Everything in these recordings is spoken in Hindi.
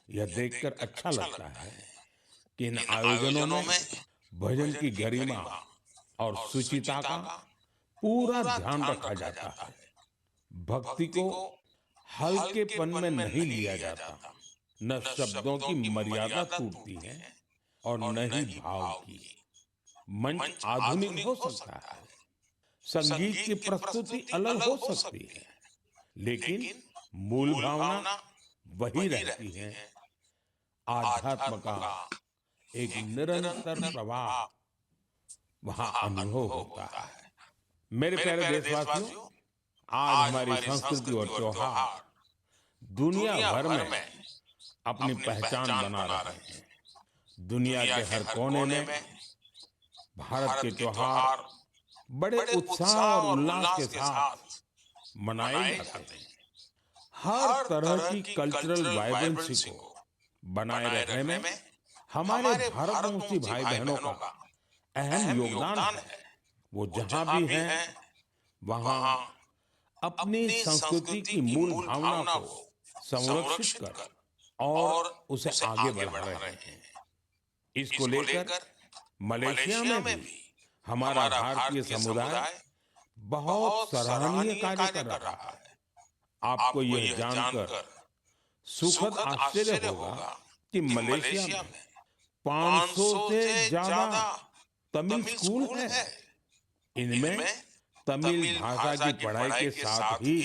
यह देखकर अच्छा लगता है कि इन आयोजनों में भजन की गरिमा और शुचिता का पूरा ध्यान रखा जाता है। भक्ति को हल्केपन में नहीं लिया जाता, न शब्दों की मर्यादा टूटती है और न ही भाव की। मंच आधुनिक हो सकता है, संगीत की प्रस्तुति अलग हो सकती है, लेकिन मूल भावना वही रहती है। आध्यात्म का एक निरंतर प्रवाह वहां अनुभव होता है। मेरे प्यारे देशवासियों, आज हमारी संस्कृति और त्योहार दुनिया भर में अपनी पहचान बना रहे हैं। दुनिया के हर कोने में भारत के त्योहार बड़े उत्साह और उल्लास के साथ मनाए जाते हैं। हर तरह की कल्चरल वाइब्रेंसी को बनाए रखने में हमारे भारतवंशी भाई बहनों का अहम योगदान है। वो जहां भी हैं, वहां अपनी संस्कृति की मूल भावना को संरक्षित कर और उसे आगे बढ़ा रहे हैं। इसको लेकर मलेशिया में भी हमारा भारतीय समुदाय बहुत सराहनीय कार्य कर रहा है। आपको यह जानकर सुखद आश्चर्य होगा कि मलेशिया में 500 से ज्यादा तमिल स्कूल है। इनमें तमिल भाषा की पढ़ाई के साथ ही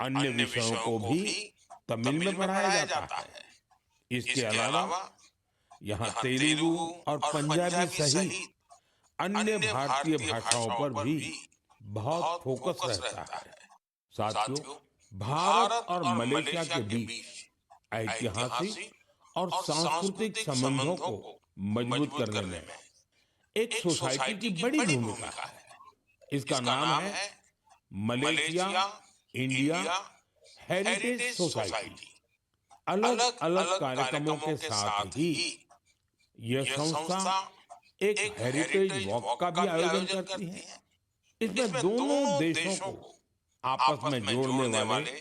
अन्य विषयों को भी तमिल में पढ़ाया जाता है। इसके अलावा यहाँ तेलुगु और पंजाबी सहित अन्य भारतीय भाषाओं पर भी बहुत फोकस रहता है। साथियों, भारत और मलेशिया के बीच ऐतिहासिक और सांस्कृतिक संबंधों को मजबूत करने में एक सोसाइटी की बड़ी भूमिका है। इसका नाम है मलेशिया इंडिया हेरिटेज सोसाइटी। अलग अलग कार्यक्रमों के साथ ही यह संस्था एक हेरिटेज वॉक का भी आयोजन करती है। इसमें दोनों देशों को आपस में जोड़ने वाले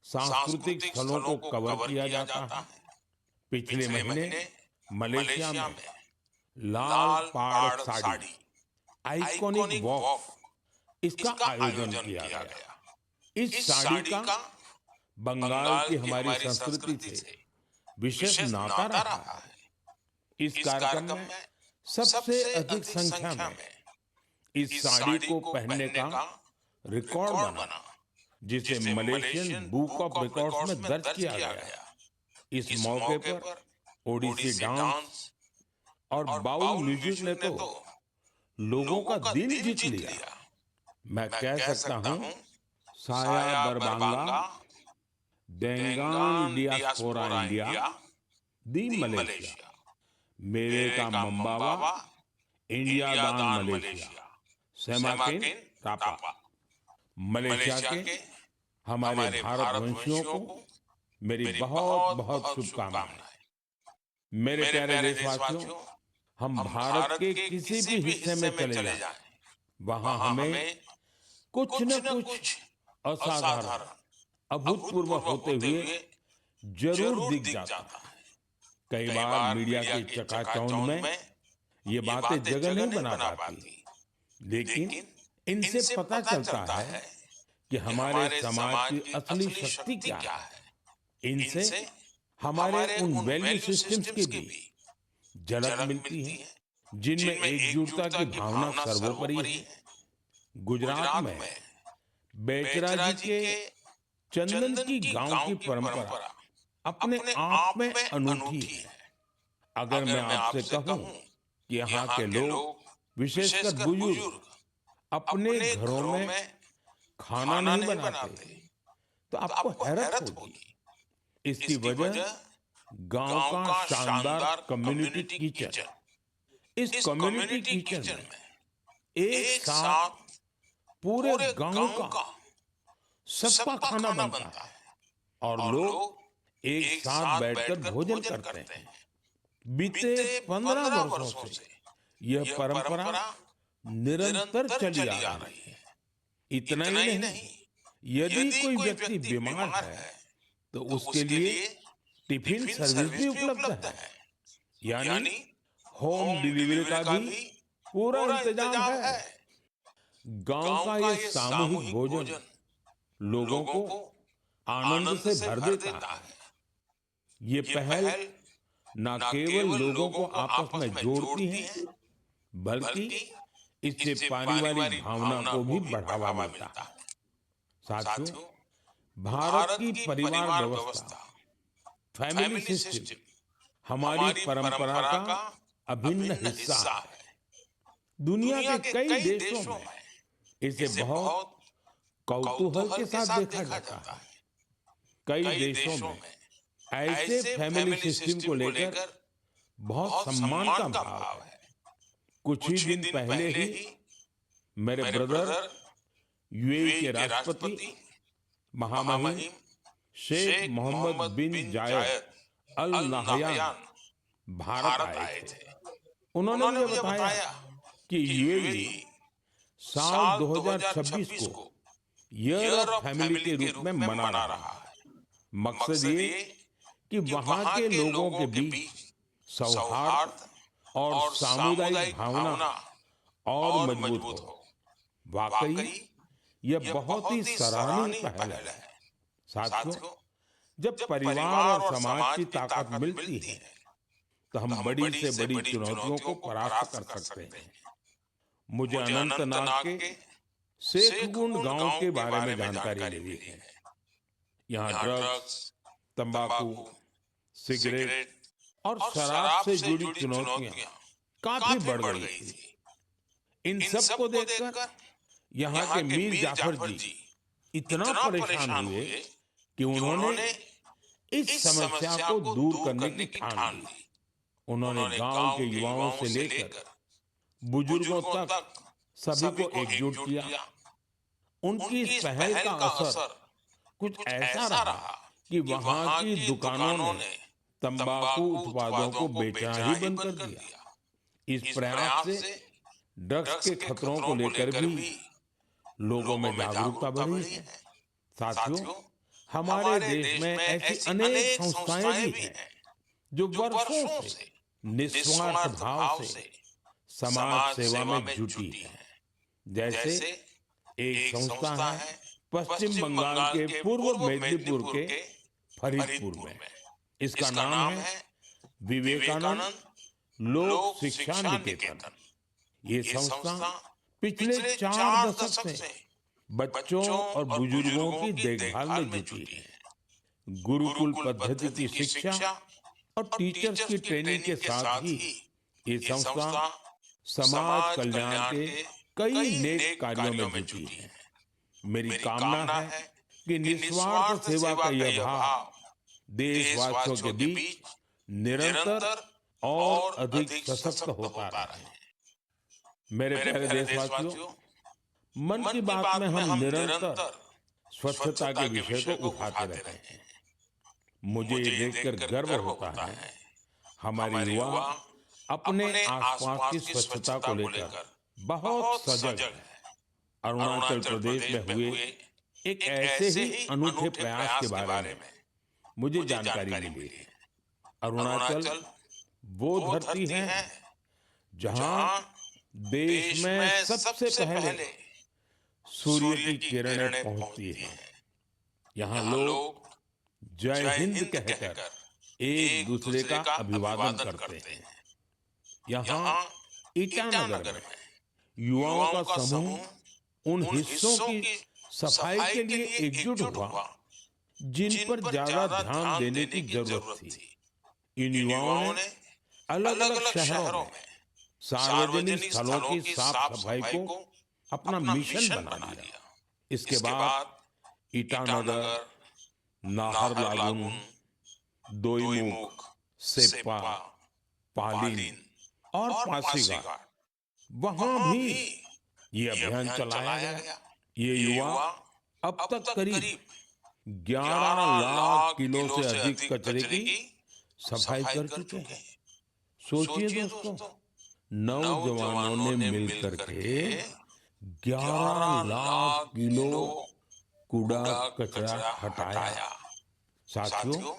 सांस्कृतिक स्थलों को कवर किया जाता है। पिछले महीने मलेशिया में लाल पहाड़ साड़ी आइकॉनिक वॉक, इसका आयोजन किया गया। इस साड़ी का बंगाल की हमारी संस्कृति से विशेष नाता रहा है। इस कार्यक्रम में सबसे अधिक संख्या में इस साड़ी को पहनने का रिकॉर्ड बना, जिसे मलेशियन बुक ऑफ रिकॉर्ड्स में दर्ज किया गया। इस मौके पर ओडिसी डांस और बाउल म्यूजिक ने तो लोगों का दिल जीत लिया। मैं कह सकता हूं, साया दरबांगा देंगान डियास्पोरा इंडिया दी मलेशिया, मेरे का मम्बावा इंडिया दान मलेशिया, सेमाकिन रापा। मलेशिया के हमारे भारतवंशियों को मेरी बहुत बहुत शुभकामनाएं। मेरे प्यारे देशवासियों, हम भारत के किसी भी हिस्से में चले जाएं, वहां हमें कुछ न कुछ असाधारण अभूतपूर्व होते हुए जरूर दिख जाता है। कई बार मीडिया की चकाचौंध में ये बातें जगह नहीं बना पाती, लेकिन इनसे पता चलता है कि हमारे समाज की असली शक्ति क्या है। इनसे हमारे उन वैल्यू सिस्टम्स की भी झलक मिलती है, जिनमें एकजुटता की भावना सर्वोपरि है। गुजरात में बेचरा जी के चंदन की गांव की परंपरा अपने आप में अनूठी है। अगर मैं आपसे कहूं कि यहाँ के लोग, विशेषकर बुजुर्ग, अपने घरों में खाना नहीं बनाते, तो आपको हैरत होगी। इसकी वजह गांव का शानदार कम्युनिटी किचन। इस कम्युनिटी किचन में एक साथ पूरे गांव का सबका खाना बनता है और लोग एक साथ बैठकर भोजन करते हैं। बीते 15 वर्षों से यह परंपरा निरंतर चली आ रही है। इतना ही नहीं, यदि कोई व्यक्ति बीमार है तो उसके लिए टिफिन सर्विस भी उपलब्ध है, यानी होम डिलीवरी का भी पूरा इंतजाम है। गांव का ये सामूहिक भोजन लोगों को आनंद से भर देता है। ये पहल न केवल लोगों को आपस में जोड़ती है, बल्कि इससे पारिवारिक भावना को भी बढ़ावा मिलता है। साथियों, भारत की परिवार व्यवस्था, फैमिली सिस्टम हमारी परंपरा का अभिन्न हिस्सा है। दुनिया के कई देशों में इसे बहुत कौतूहल के साथ देखा जाता है। कई देशों में ऐसे फैमिली सिस्टम को लेकर बहुत सम्मान का भाव है। कुछ ही दिन पहले ही मेरे ब्रदर यूएई के राष्ट्रपति महामहिम शेख मोहम्मद बिन जायद अल नाहयान भारत आए थे। उन्होंने मुझे बताया कि यूएई साल 2026 को ईयर ऑफ फैमिली के रूप में मना रहा है। मकसद ये कि वहां के लोगों के बीच सौहार्द और सामुदायिक भावना और मजबूत हो। वाकई यह बहुत ही सराहनीय पहल है। साथियों, जब परिवार और समाज की ताकत मिलती है तो हम बड़ी से बड़ी चुनौतियों को परास्त कर सकते हैं। मुझे अनंतनाग के शेखगुंड गांव के बारे में जानकारी मिली है। यहाँ ड्रग्स, तंबाकू, सिगरेट और शराब से जुड़ी चुनौतियां काफी बढ़ गई थी। इन सब को देखकर यहाँ के मीर जाफर जी इतना परेशान हुए कि उन्होंने इस समस्या को दूर करने की ठान ली। उन्होंने गांव के युवाओं से लेकर बुजुर्गों तक सभी को एकजुट किया। उनकी इस पहल का असर कुछ ऐसा रहा कि वहां की दुकानों ने तंबाकू उत्पादों को बेचना ही बंद कर दिया। इस प्रयास से ड्रग्स के खतरों को लेकर भी लोगों में जागरूकता बढ़ी है। साथियों, हमारे देश में ऐसी अनेक संस्थाएं भी हैं जो वर्षों से निस्वार्थ भाव से समाज सेवा में जुटी है। जैसे एक संस्था है पश्चिम बंगाल के पूर्व मेदिनीपुर के फरीदपुर में। इसका नाम है विवेकानंद लोक शिक्षा निकेतन। ये संस्था पिछले 4 दशक से बच्चों और बुजुर्गों की देखभाल में जुटी है। गुरुकुल पद्धति की शिक्षा और टीचर्स की ट्रेनिंग के साथ ही ये संस्था समाज कल्याण के कई नेक कार्यों में जुटी है। मेरी कामना है कि निस्वार्थ सेवा का यह भाव देशवासियों के बीच निरंतर और अधिक सशक्त होता रहे। मेरे प्यारे देशवासियों, मन की बात में हम निरंतर स्वच्छता के विषय को उठाते रहते हैं। मुझे ये देखकर गर्व होता है हमारे युवा अपने आसपास की स्वच्छता को लेकर बहुत सजग है। अरुणाचल प्रदेश में हुए एक ऐसे ही अनूठे प्रयास के बारे में मुझे जानकारी मिली है। अरुणाचल वो धरती है जहां देश में सबसे पहले सूर्य की किरणें पहुंचती हैं। यहाँ लोग जय हिंद कहकर एक दूसरे का अभिवादन करते हैं। यहाँ ईटानगर में युवाओं का समूह उन हिस्सों की सफाई के लिए एकजुट हुआ जिन पर ज्यादा ध्यान देने की जरूरत थी। इन युवाओं ने अलग अलग शहरों में सार्वजनिक स्थलों की साफ सफाई को अपना मिशन बना लिया। इसके बाद ईटानगर, नाहरलागुन, दोईमुख, सेप्पा, पालीन और पासीघाट, वहां भी ये अभियान चलाया गया। ये युवा अब तक करीब 11 लाख किलो से अधिक कचरे की सफाई कर चुके हैं। सोचिए दोस्तों, नौजवानों ने मिलकर के 11 लाख किलो कूड़ा कचरा हटाया। साथियों,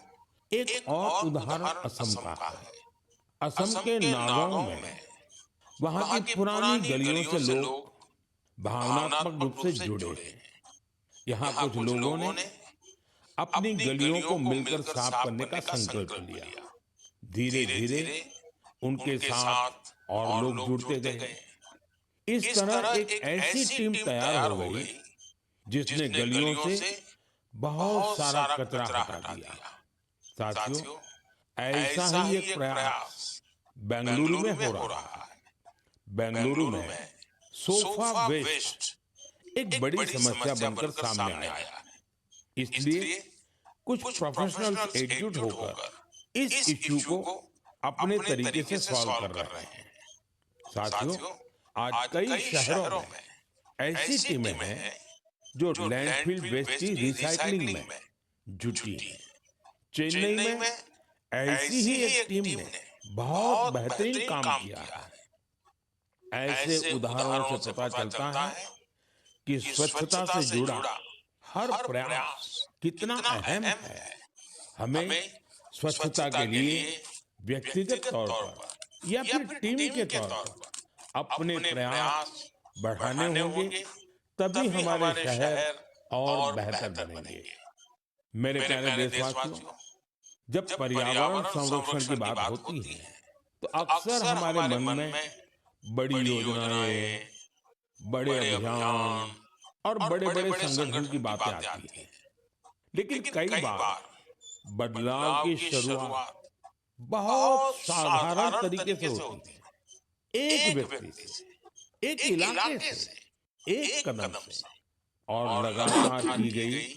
एक और उदाहरण असम का है। असम के नागांव में वहां की पुरानी गलियों से लोग भावनात्मक रूप से जुड़े हैं। यहाँ कुछ लोगों ने अपनी गलियों को मिलकर साफ करने का संकल्प लिया। धीरे धीरे उनके साथ और लोग जुड़ते गए। इस तरह एक ऐसी टीम तैयार हो गई जिसने गलियों से बहुत सारा कचरा हटा दिया। साथियों, ऐसा ही एक प्रयास बेंगलुरु में हो रहा है। बेंगलुरु में सोफा वेस्ट एक बड़ी समस्या बनकर सामने आया है। इसलिए कुछ प्रोफेशनल्स एकजुट होकर इस इश्यू को अपने तरीके से सॉल्व कर रहे हैं। साथियों, आज कई शहरों में ऐसी टीमें हैं जो लैंडफिल वेस्ट की रिसाइकलिंग में जुटी हैं। चेन्नई में ऐसी ही एक टीम ने बहुत बेहतरीन काम किया है। ऐसे उदाहरणों से पता चलता है कि स्वच्छता से जुड़ा हर प्रयास कितना अहम है। हमें स्वच्छता के लिए व्यक्तिगत तौर पर या फिर टीम के तौर पर अपने प्रयास बढ़ाने होंगे, तभी हमारे शहर और बेहतर बनेंगे। मेरे प्यारे देशवासियों, जब पर्यावरण संरक्षण की बात होती है तो अक्सर हमारे मन में बड़ी योजनाएं, बड़े अभियान और बड़े-बड़े संगठन की बातें आती हैं। लेकिन कई बार बदलाव की शुरुआत बहुत साधारण तरीके से होती है। एक व्यक्ति से, एक इलाके से, एक कदम से, और लगातार की गई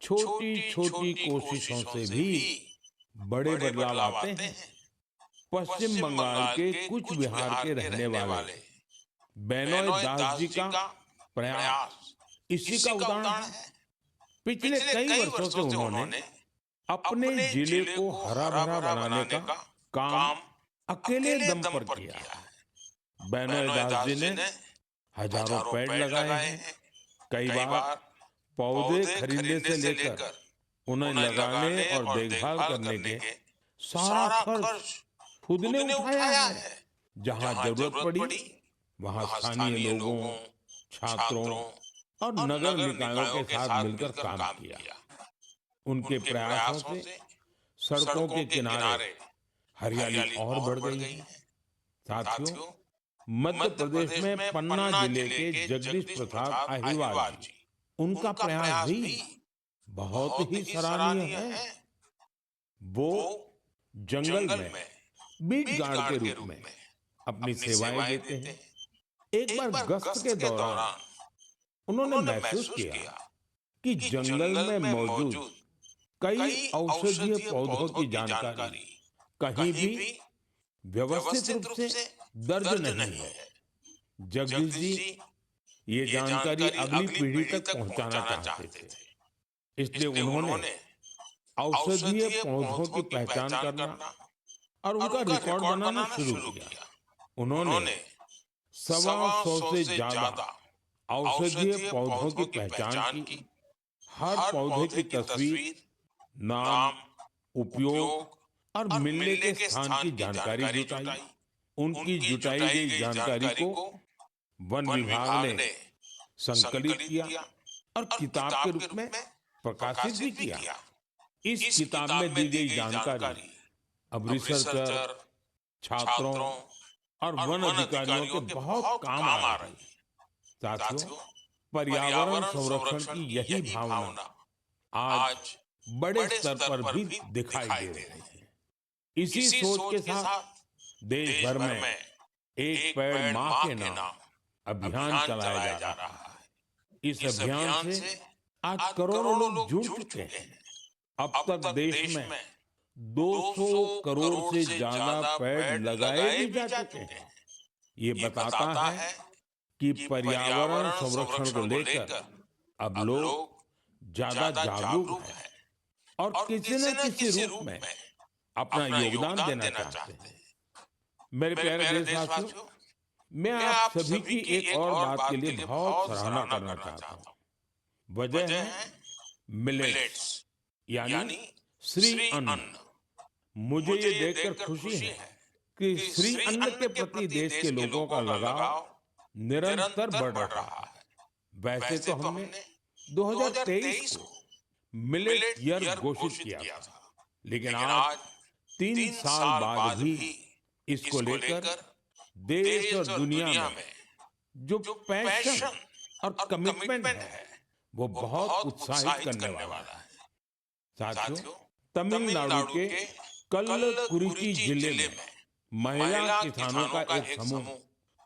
छोटी-छोटी कोशिशों से भी बड़े बदलाव आते हैं। पश्चिम बंगाल के कुछ बिहार के रहने वाले बेनोय दास जी का प्रयास इसी का उदाहरण है। पिछले कई वर्षों से उन्होंने अपने जिले को हरा भरा बनाने का काम अकेले दम पर किया है। बेनोय दास जी ने हजारों पेड़ लगाए हैं। कई बार पौधे खरीदने से लेकर उन्हें लगाने और देखभाल करने के सारा खर्च खुद ने उठाया है। जहां जरूरत पड़ी वहां स्थानीय लोगों, छात्रों और नगर निकायों के साथ मिलकर काम किया। उनके प्रयासों से सड़कों के किनारे हरियाली और बढ़ गई है। साथियों, मध्य प्रदेश में पन्ना जिले के जगदीश प्रसाद अहिरवार जी, उनका प्रयास भी बहुत ही सराहनीय है। वो जंगल में बीट गार्ड के रूप में अपनी सेवाएं देते हैं। एक बार गश्त के दौरान उन्होंने महसूस किया कि जंगल में मौजूद कई औषधीय पौधों की जानकारी कहीं भी व्यवस्थित रूप से दर्ज नहीं है। जगदीश जी ये जानकारी अगली पीढ़ी तक पहुंचाना चाहते थे। इसलिए उन्होंने औषधीय पौधों की पहचान करना और उनका रिकॉर्ड बनाना शुरू किया। उन्होंने 125 से ज्यादा औषधीय पौधों की पहचान की। हर पौधे की तस्वीर, नाम, उपयोग और मिलने के स्थान की जानकारी जुटाई। उनकी जुटाई गई जानकारी को वन विभाग ने संकलित किया और किताब के रूप में प्रकाशित भी किया। इस किताब में दी गई जानकारी अब रिसर्चर, छात्रों और वन अधिकारियों के बहुत काम आ रही है। साथियों, पर्यावरण संरक्षण की यही भावना आज बड़े स्तर पर भी दिखाई दे रही है। इसी सोच के साथ देश भर में एक पेड़ मां के नाम अभियान चलाया जा रहा है। इस अभियान से आज करोड़ों लोग जुड़ चुके हैं। अब तक देश में 200 करोड़ से ज्यादा पेड़ लगाए भी जा चुके हैं। ये बताता है कि पर्यावरण संरक्षण को लेकर अब लोग ज्यादा जागरूक हैं और किसी न किसी रूप में अपना योगदान देना चाहते हैं। मेरे प्यारे देशवासियों, मैं आप सभी की एक और बात के लिए बहुत सराहना करना चाहता हूं। वजह है मिलेट्स, यानी श्री अन्न। मुझे ये देखकर खुशी है कि श्री अन्न के प्रति देश के लोगों का लगाव निरंतर बढ़ रहा है। वैसे तो हमने 2023 को मिलेट ईयर घोषित किया था, लेकिन आज 3 साल बाद भी इसको लेकर देश और दुनिया में जो पैशन और कमिटमेंट है वो बहुत उत्साहित करने वाला है। साथियों, तमिलनाडु के कल्लकुरिची जिले में महिला किसानों का एक समूह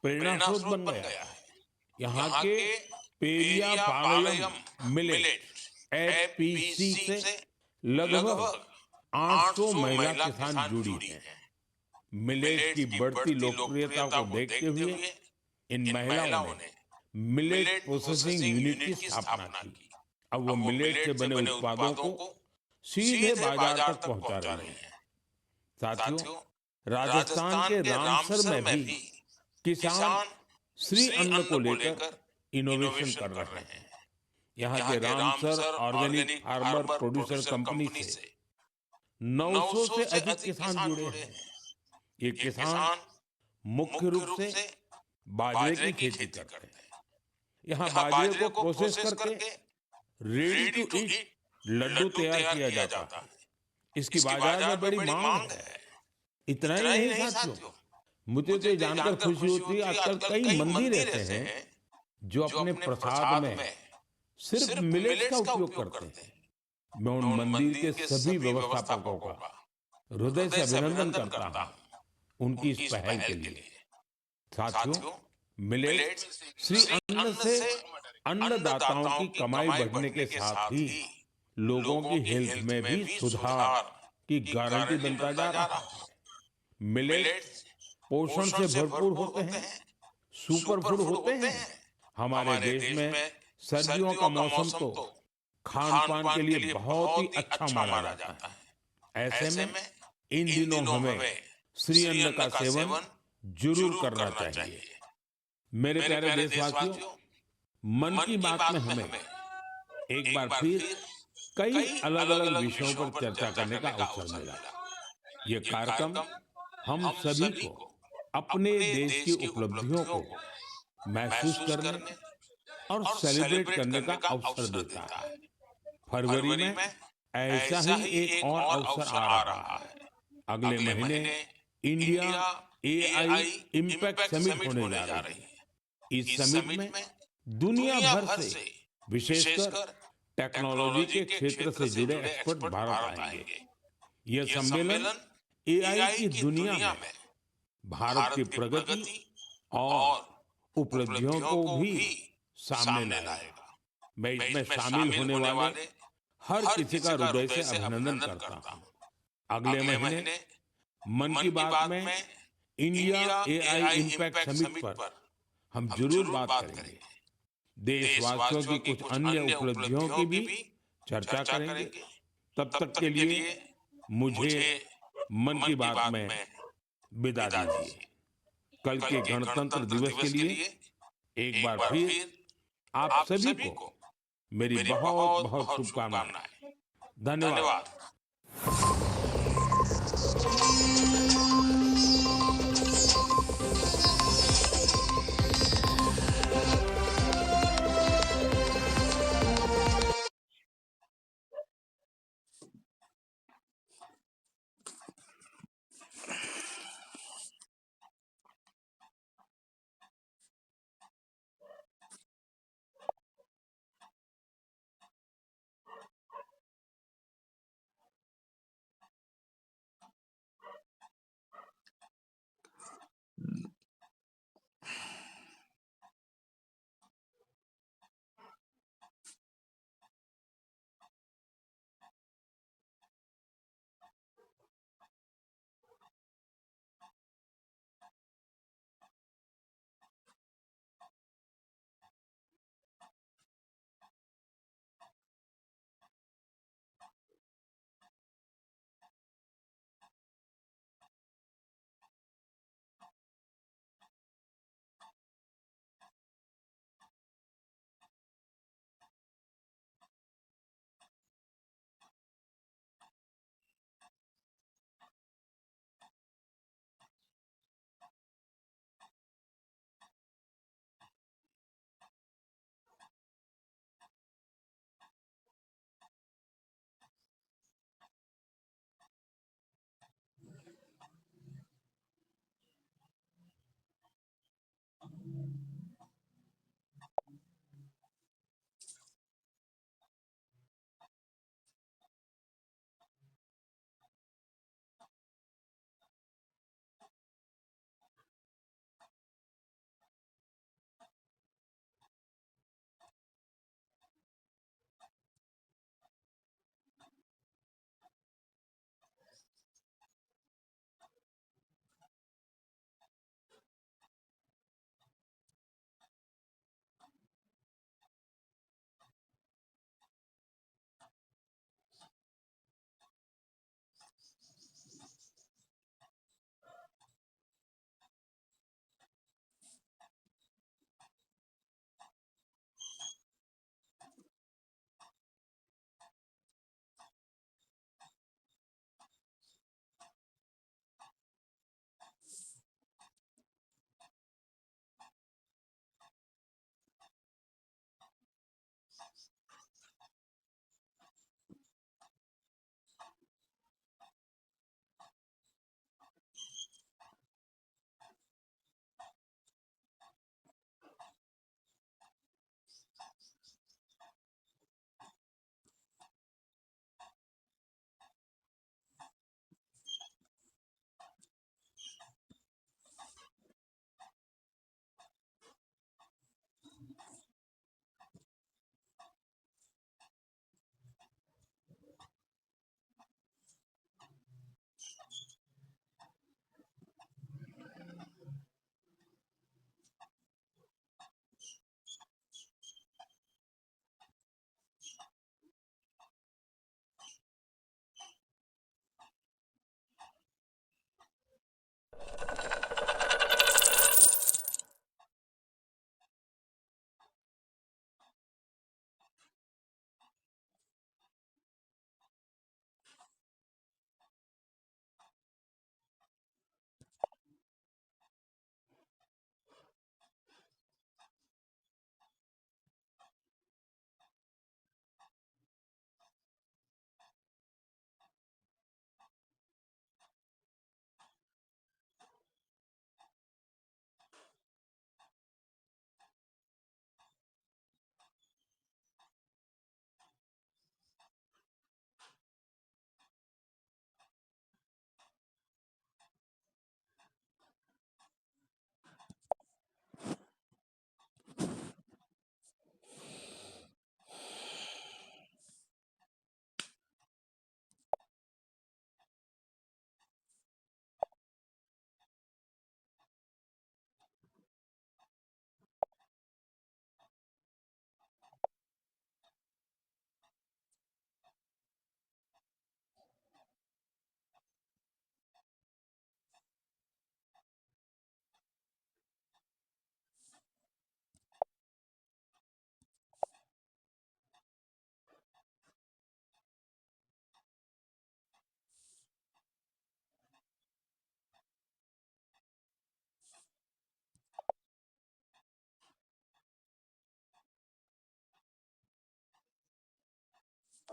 प्रेरणा स्रोत बन गया है। यहाँ के पेरिया पालयम मिलेट एपीसी से लगभग 800 महिला किसान जुड़ी हैं। मिलेट की बढ़ती लोकप्रियता को देखते हुए इन महिलाओं ने मिलेट प्रोसेसिंग यूनिट की स्थापना की। अब वो मिलेट से बने उत्पादों को सीधे बाजार तक पहुंचा रही हैं। साथियों, राजस्थान के रामसर में भी किसान श्री अन्न को लेकर इनोवेशन कर रहे हैं। यहाँ के Ramsar organic farmer producer company से 900 से अधिक किसान जुड़े हैं। ये किसान मुख्य रूप से बाजरे की खेती करते हैं। यहाँ बाजरे को प्रोसेस करके रेडी टू ईट लड्डू तैयार किया जाता है। इसकी बाजार में बड़ी मांग है। इतना ही नहीं साथियों, मुझे तो जानकर खुशी होती है आजकल कई मंदिर ऐसे हैं जो अपने प्रसाद में सिर्फ मिलेट्स का उपयोग करते हैं। मैं उन मंदिर के सभी व्यवस्थापकों का हृदय से अभिनंदन करता हूँ उनकी इस पहल के लिए। साथियों, मिलेट श्री अन्न से अन्नदाताओं की कमाई बढ़ने के साथ ही लोगों की हेल्थ में भी सुधार की गारंटी बनता जा रहा है। मिलेट पोषण से भरपूर होते हैं, सुपर फूड होते हैं। हमारे देश में सर्दियों का मौसम तो खान पान के लिए बहुत ही अच्छा माना जाता है। ऐसे में इन दिनों हमें श्री अन्न का सेवन जरूर करना चाहिए। मेरे प्यारे देशवासियों, मन की बात में हमें एक बार फिर कई अलग अलग विषयों पर चर्चा करने का अवसर मिला। ये कार्यक्रम हम सभी को अपने देश की उपलब्धियों को महसूस करने और सेलिब्रेट करने का अवसर देता है। फरवरी में ऐसा ही एक और अवसर आ रहा है। अगले महीने इंडिया एआई इम्पैक्ट समिट होने जा रही है। इस समिट में दुनिया भर से, विशेषकर टेक्नोलॉजी के क्षेत्र से जुड़े एक्सपर्ट भारत आएंगे। यह सम्मेलन एआई की दुनिया में भारत की प्रगति और उपलब्धियों को भी सामने लाएगा। मैं इसमें शामिल होने वाले हर किसी का हृदय से अभिनंदन करता हूँ। अगले महीने मन की बात में इंडिया एआई इम्पैक्ट समिट पर हम जरूर बात करेंगे। देशवासियों की कुछ अन्य उपलब्धियों की भी चर्चा करेंगे। तब तक के लिए मुझे मन की बात में विदा दीजिए। कल के गणतंत्र दिवस के लिए एक बार फिर आप सभी को मेरी बहुत बहुत शुभकामनाएं। धन्यवाद।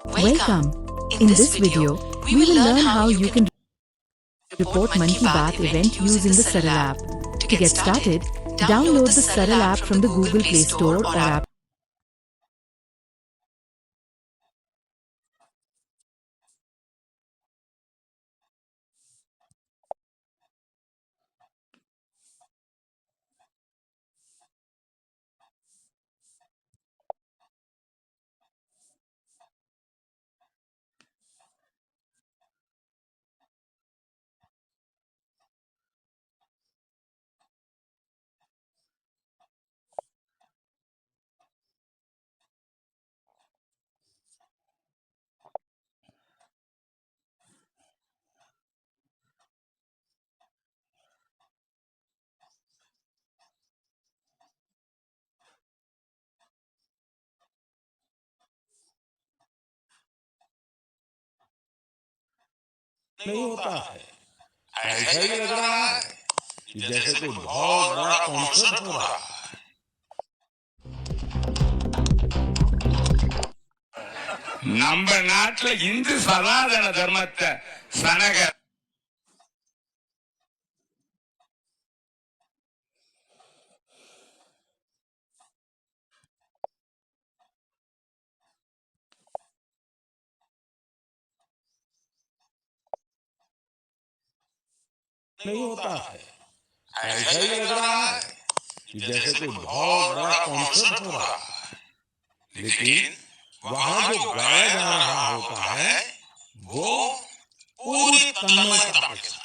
Welcome. In this video, we will learn how you can report Mann Ki Baat event using the Saral app. To get started, download the Saral app from the Google Play Store or App नहीं होता है। ऐसा ही लग रहा है कि जैसे कोई बहुत बड़ा कॉन्सर्ट हो रहा है। நம்ம நாட்டுல இந்து சனாதன தர்மத்தை சனக नहीं होता है। ऐसा ही लग रहा है कि जैसे कोई बहुत बड़ा कॉन्सर्ट हो रहा है। लेकिन वहां जो गाया जा रहा होता है वो पूरी तन्मयता के साथ।